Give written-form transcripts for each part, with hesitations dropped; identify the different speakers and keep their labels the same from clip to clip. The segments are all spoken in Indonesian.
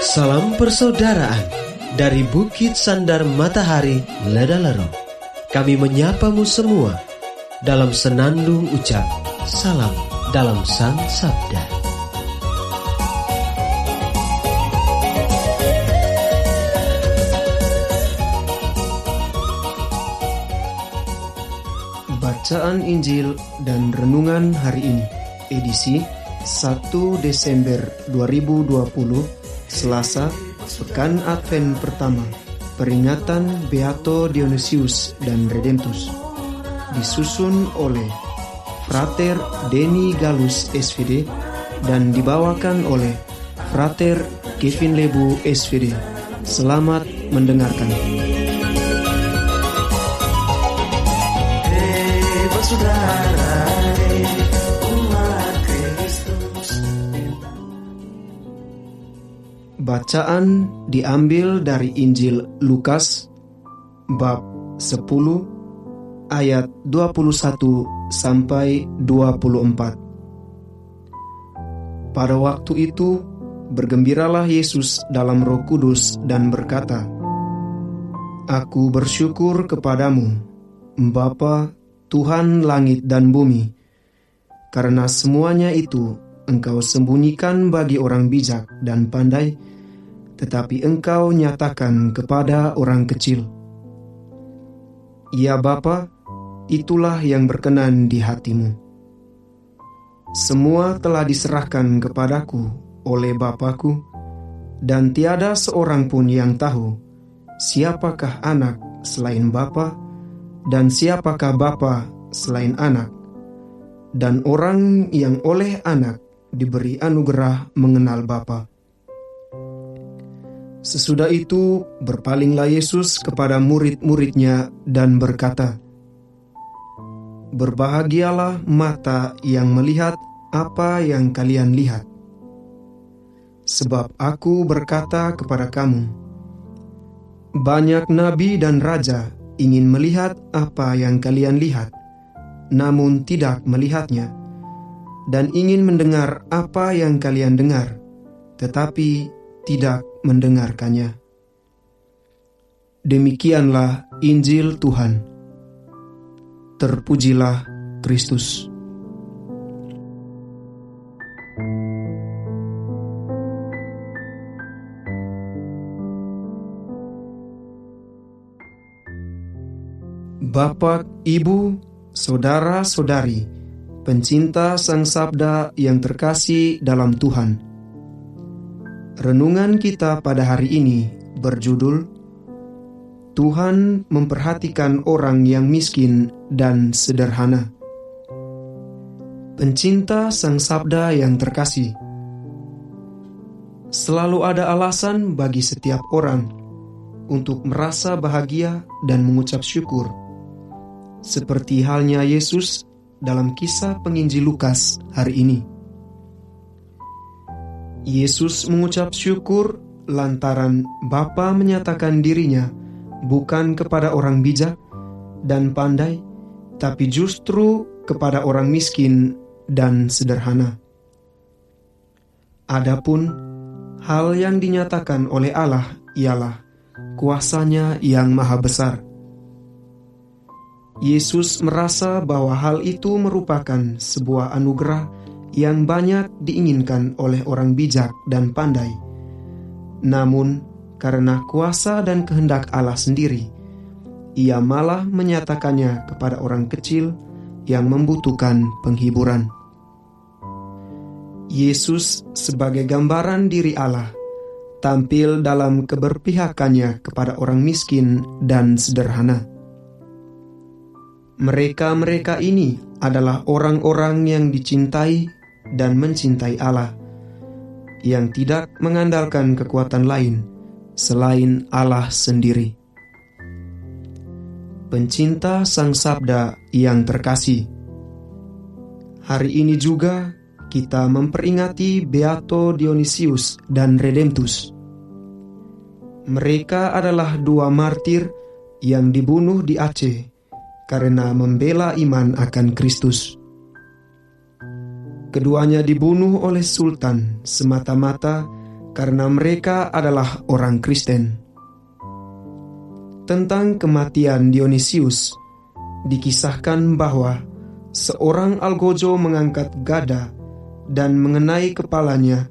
Speaker 1: Salam persaudaraan dari Bukit Sandar Matahari Ledalero. Kami menyapamu semua dalam senandung ucap salam dalam Sang Sabda. Bacaan Injil dan Renungan hari ini, edisi 1 Desember 2020, Selasa, Pekan Advent pertama, peringatan Beato Dionysius dan Redemptus, disusun oleh Frater Denny Galus SVD dan dibawakan oleh Frater Kevin Lebu SVD. Selamat mendengarkan. Bacaan diambil dari Injil Lukas bab 10 ayat 21 sampai 24. Pada waktu itu bergembiralah Yesus dalam Roh Kudus dan berkata, "Aku bersyukur kepadamu, Bapa, Tuhan langit dan bumi, karena semuanya itu Engkau sembunyikan bagi orang bijak dan pandai, tetapi Engkau nyatakan kepada orang kecil. Ya Bapa, itulah yang berkenan di hatimu. Semua telah diserahkan kepadaku oleh Bapa-Ku, dan tiada seorang pun yang tahu siapakah anak selain Bapa, dan siapakah Bapa selain anak, dan orang yang oleh anak diberi anugerah mengenal Bapa." Sesudah itu berpalinglah Yesus kepada murid-muridnya dan berkata, "Berbahagialah mata yang melihat apa yang kalian lihat. Sebab aku berkata kepada kamu, banyak nabi dan raja ingin melihat apa yang kalian lihat, namun tidak melihatnya, dan ingin mendengar apa yang kalian dengar, tetapi tidak mendengarkannya." Demikianlah Injil Tuhan. Terpujilah Kristus. Bapak, Ibu, saudara-saudari, pencinta Sang Sabda yang terkasih dalam Tuhan. Renungan kita pada hari ini berjudul Tuhan memperhatikan orang yang miskin dan sederhana. Pencinta Sang Sabda yang terkasih, selalu ada alasan bagi setiap orang untuk merasa bahagia dan mengucap syukur, seperti halnya Yesus dalam kisah penginjil Lukas hari ini. Yesus mengucap syukur lantaran Bapa menyatakan dirinya bukan kepada orang bijak dan pandai, tapi justru kepada orang miskin dan sederhana. Adapun hal yang dinyatakan oleh Allah ialah kuasa-Nya yang maha besar. Yesus merasa bahwa hal itu merupakan sebuah anugerah yang banyak diinginkan oleh orang bijak dan pandai. Namun, karena kuasa dan kehendak Allah sendiri, Ia malah menyatakannya kepada orang kecil yang membutuhkan penghiburan. Yesus sebagai gambaran diri Allah tampil dalam keberpihakannya kepada orang miskin dan sederhana. Mereka-mereka ini adalah orang-orang yang dicintai dan mencintai Allah, yang tidak mengandalkan kekuatan lain selain Allah sendiri. Pencinta Sang Sabda yang terkasih, hari ini juga kita memperingati Beato Dionysius dan Redemptus. Mereka adalah dua martir yang dibunuh di Aceh karena membela iman akan Kristus. Keduanya dibunuh oleh sultan semata-mata karena mereka adalah orang Kristen. Tentang kematian Dionysius, dikisahkan bahwa seorang algojo mengangkat gada dan mengenai kepalanya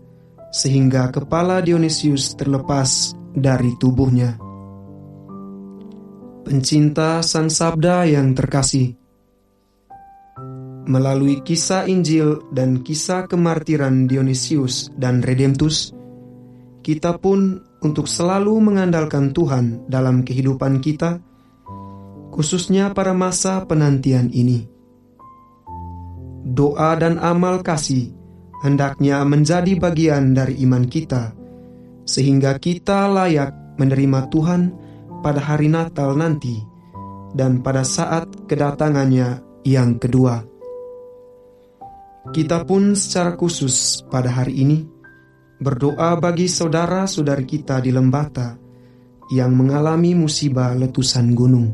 Speaker 1: sehingga kepala Dionysius terlepas dari tubuhnya. Pencinta Sang Sabda yang terkasih, melalui kisah Injil dan kisah kemartiran Dionysius dan Redemptus, kita pun untuk selalu mengandalkan Tuhan dalam kehidupan kita, khususnya pada masa penantian ini. Doa dan amal kasih hendaknya menjadi bagian dari iman kita, sehingga kita layak menerima Tuhan pada hari Natal nanti dan pada saat kedatangannya yang kedua. Kita pun secara khusus pada hari ini berdoa bagi saudara-saudari kita di Lembata yang mengalami musibah letusan gunung.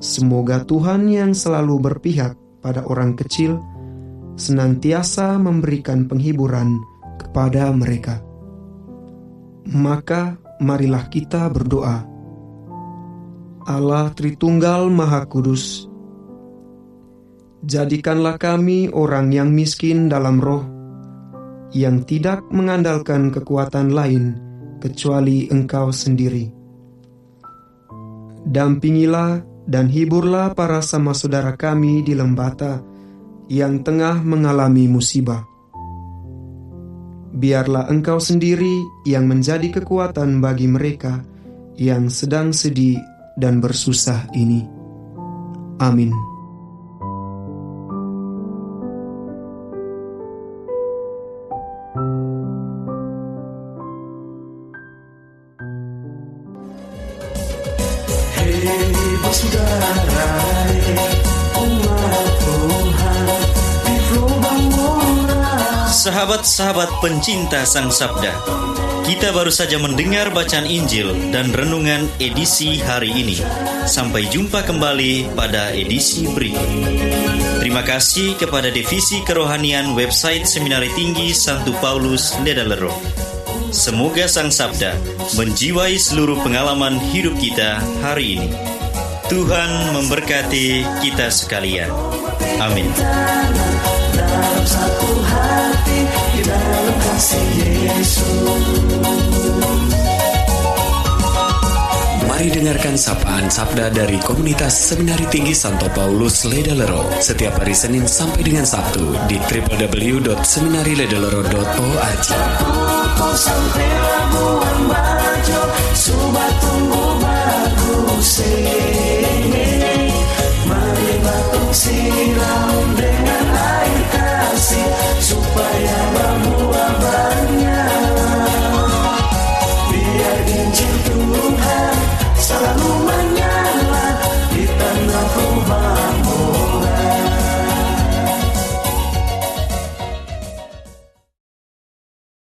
Speaker 1: Semoga Tuhan yang selalu berpihak pada orang kecil senantiasa memberikan penghiburan kepada mereka. Maka marilah kita berdoa. Allah Tritunggal Maha Kudus, jadikanlah kami orang yang miskin dalam roh, yang tidak mengandalkan kekuatan lain kecuali Engkau sendiri. Dampingilah dan hiburlah para sama saudara kami di Lembata yang tengah mengalami musibah. Biarlah Engkau sendiri yang menjadi kekuatan bagi mereka yang sedang sedih dan bersusah ini. Amin.
Speaker 2: Sahabat-sahabat pencinta Sang Sabda, kita baru saja mendengar bacaan Injil dan renungan edisi hari ini. Sampai jumpa kembali pada edisi berikut. Terima kasih kepada Divisi Kerohanian website Seminari Tinggi Santo Paulus Ledalero. Semoga Sang Sabda menjiwai seluruh pengalaman hidup kita hari ini. Tuhan memberkati kita sekalian. Amin. Dalam satu hati, di dalam kasih Yesus.
Speaker 3: Mari dengarkan sapaan sabda dari komunitas Seminari Tinggi Santo Paulus Ledalero setiap hari Senin sampai dengan Sabtu di www.seminariledalero.org. Sampai labuan bajo, subat tunggu bagus.